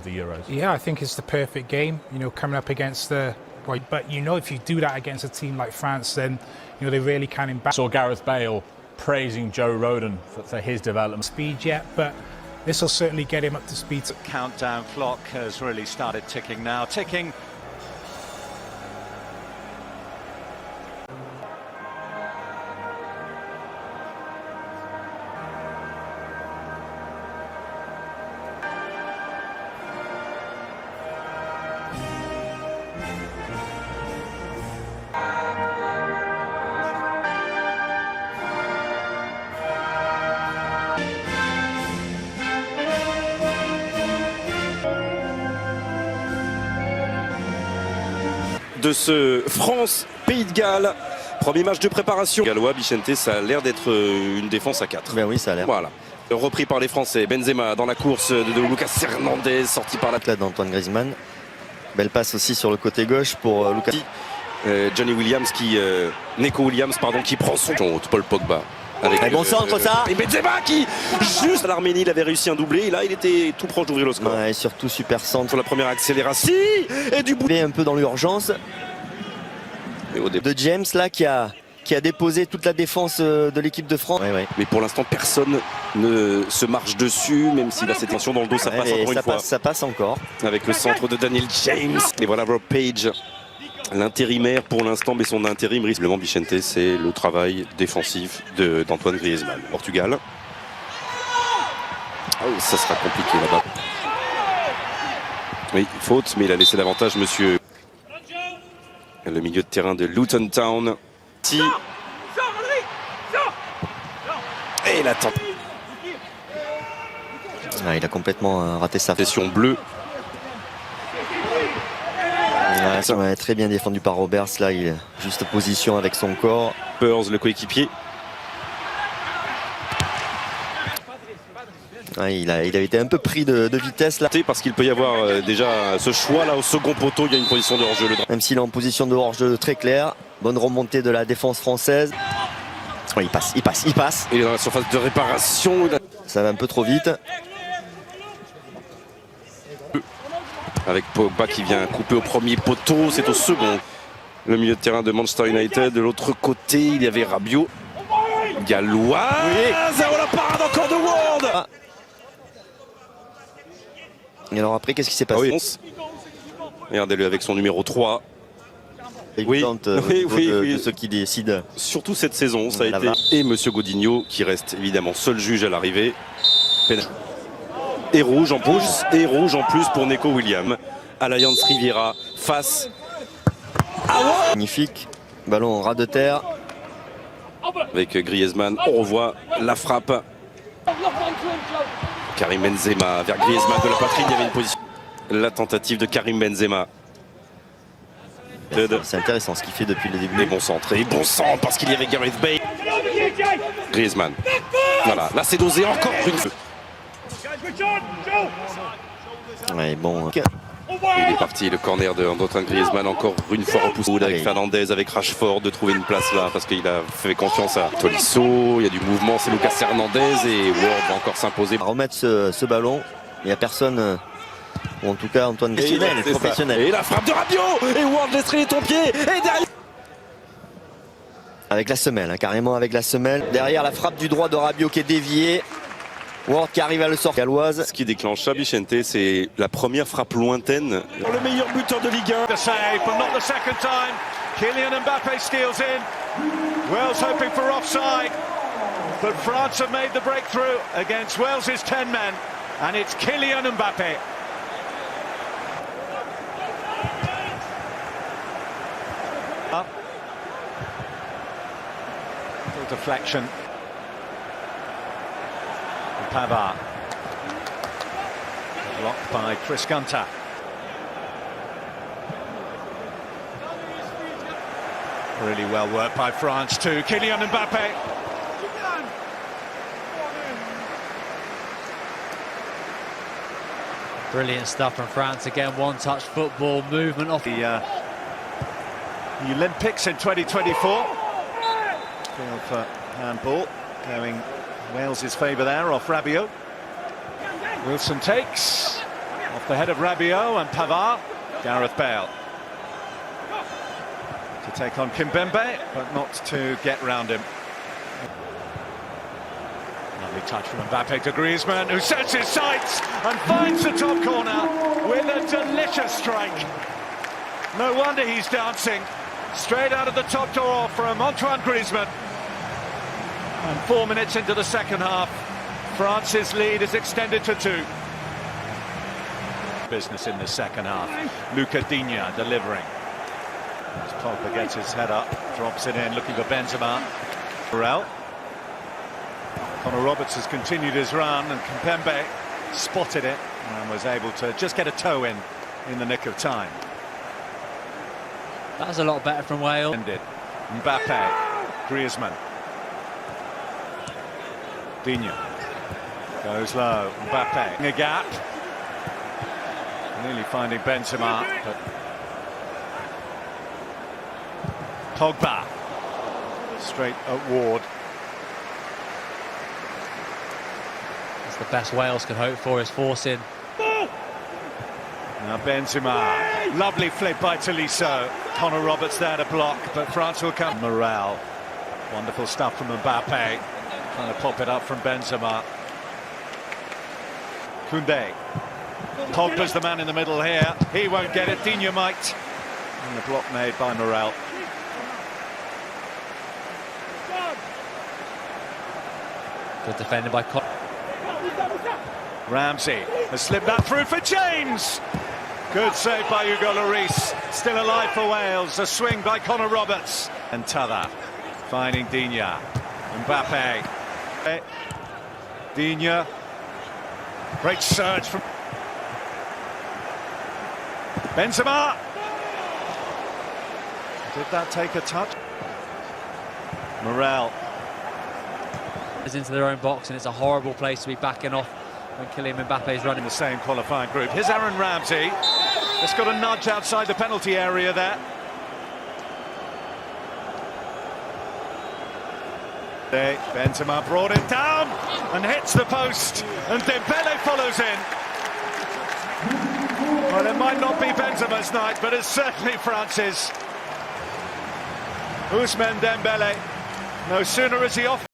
the Euros. Yeah, I think it's the perfect game, you know, coming up against the... But, you know, if you do that against a team like France, then, you know, they really can embarrass. Saw Gareth Bale praising Joe Rodon for his development. Speed yet, but this will certainly get him up to speed. The countdown clock has really started ticking now. Ticking. De ce France-Pays de Galles, premier match de préparation. Gallois, Bichente, ça a l'air d'être une défense à 4. Ben oui, ça a l'air. Voilà. Repris par les Français, Benzema dans la course de Lucas Hernandez, sorti par la d'Antoine Griezmann. Belle passe aussi sur le côté gauche pour Lucas. Johnny Williams Neco Williams qui prend son Paul Pogba. Avec bon centre ça. Et Benzema qui, juste à l'Arménie, il avait réussi un doublé. Et là, il était tout proche d'ouvrir le score. Ouais, et surtout super centre. Sur la première accélération. Et du bout. Il est un peu dans l'urgence. De James là qui a déposé toute la défense de l'équipe de France. Ouais, ouais. Mais pour l'instant, personne ne se marche dessus, même si la tension dans le dos, ça passe encore une fois. Ça passe encore. Avec le centre de Daniel James. Et voilà Rob Page. L'intérimaire pour l'instant, mais son intérim risque. Le Bichente, c'est le travail défensif d'Antoine Griezmann. Portugal. Oh, ça sera compliqué là-bas. Oui, faute, mais il a laissé l'avantage, monsieur. Le milieu de terrain de Luton Town. Et il attend. Ah, il a complètement raté sa session bleue. Ouais, très bien défendu par Roberts, là il est juste position avec son corps. Pears, le coéquipier. Ouais, il avait été un peu pris de vitesse là. Parce qu'il peut y avoir déjà ce choix là au second poteau, il y a une position de hors-jeu. Même s'il est en position de hors-jeu très claire. Bonne remontée de la défense française. Ouais, il passe. Il est dans la surface de réparation. Ça va un peu trop vite. Avec Pogba qui vient couper au premier poteau, c'est au second. Le milieu de terrain de Manchester United. De l'autre côté, il y avait Rabiot. Gallois. Oui. Oh, la parade encore de Ward. Ah. Et alors après, qu'est-ce qui s'est passé? Regardez-le avec son numéro 3. Oui, de ceux qui décident. Surtout cette saison, ça a été. Et Monsieur Godinho qui reste évidemment seul juge à l'arrivée. Et rouge en plus, pour Neco Williams. Alliance Riviera face à magnifique. Ballon en ras de terre. Avec Griezmann, on revoit la frappe. Karim Benzema vers Griezmann de la poitrine, il y avait une position. La tentative de Karim Benzema. C'est intéressant ce qu'il fait depuis le début. Les bons centres, et bon centre parce qu'il y avait Gareth Bale. Griezmann. Voilà, là c'est dosé encore une fois. Ouais, bon. Il est parti, le corner d'Antoine Griezmann, encore une fois repoussé avec Fernandez, avec Rashford, de trouver une place là parce qu'il a fait confiance à Tolisso. Il y a du mouvement, c'est Lucas Hernandez et Ward va encore s'imposer. Remettre ce ballon, il n'y a personne, ou en tout cas Antoine Griezmann est professionnel. Et la frappe de Rabiot, et Ward laisse traîner ton pied, et derrière. Avec la semelle, hein, carrément avec la semelle. Derrière la frappe du droit de Rabiot qui est déviée. Ward qui arrive à le sortir. Galloise. Ce qui déclenche ça, Bichente, c'est la première frappe lointaine. Le meilleur buteur de Ligue 1. The save, but not the second time. Kylian Mbappé steals in. Wales hoping for offside, but France have made the breakthrough against Wales's 10 men, and it's Kylian Mbappé. Up. Little deflection. Pavard. Blocked by Chris Gunter. Really well worked by France too. Kylian Mbappé. Brilliant stuff from France again. One-touch football movement off the Olympics in 2024. Field for handball going Wales' favour there off Rabiot. Wilson takes. Off the head of Rabiot and Pavard. Gareth Bale to take on Kimpembe, but not to get round him. Lovely touch from Mbappe to Griezmann, who sets his sights and finds the top corner with a delicious strike. No wonder he's dancing. Straight out of the top drawer from Antoine Griezmann. And 4 minutes into the second half, France's lead is extended to 2. Business in the second half. Luca Digne delivering. As Pogba gets his head up, drops it in, looking for Benzema. Morel. Connor Roberts has continued his run, and Kimpembe spotted it and was able to just get a toe in the nick of time. That was a lot better from Wales. Ended. Mbappe, Griezmann. Digne goes low. Mbappe, a gap. Nearly finding Benzema, but Pogba straight at Ward. That's the best Wales can hope for, is forcing. Now Benzema, lovely flip by Tolisso. Connor Roberts there to block, but France will come. Morel, wonderful stuff from Mbappe, trying to pop it up from Benzema. Koundé. Pogba's the man in the middle here. He won't get it. Digne might. And the block made by Morel. Good defended by Ramsey has slipped that through for James. Good save by Hugo Lloris. Still alive for Wales. A swing by Connor Roberts. And Tadha finding Digne. Mbappe. Digne. Great surge from Benzema. Did that take a touch? Morel. into their own box, and it's a horrible place to be backing off when Kylian Mbappe is running. The same qualifying group. Here's Aaron Ramsey. It's got a nudge outside the penalty area there. Benzema brought it down and hits the post, and Dembele follows in. Well, it might not be Benzema's night, but it's certainly France's. Ousmane Dembele, no sooner is he off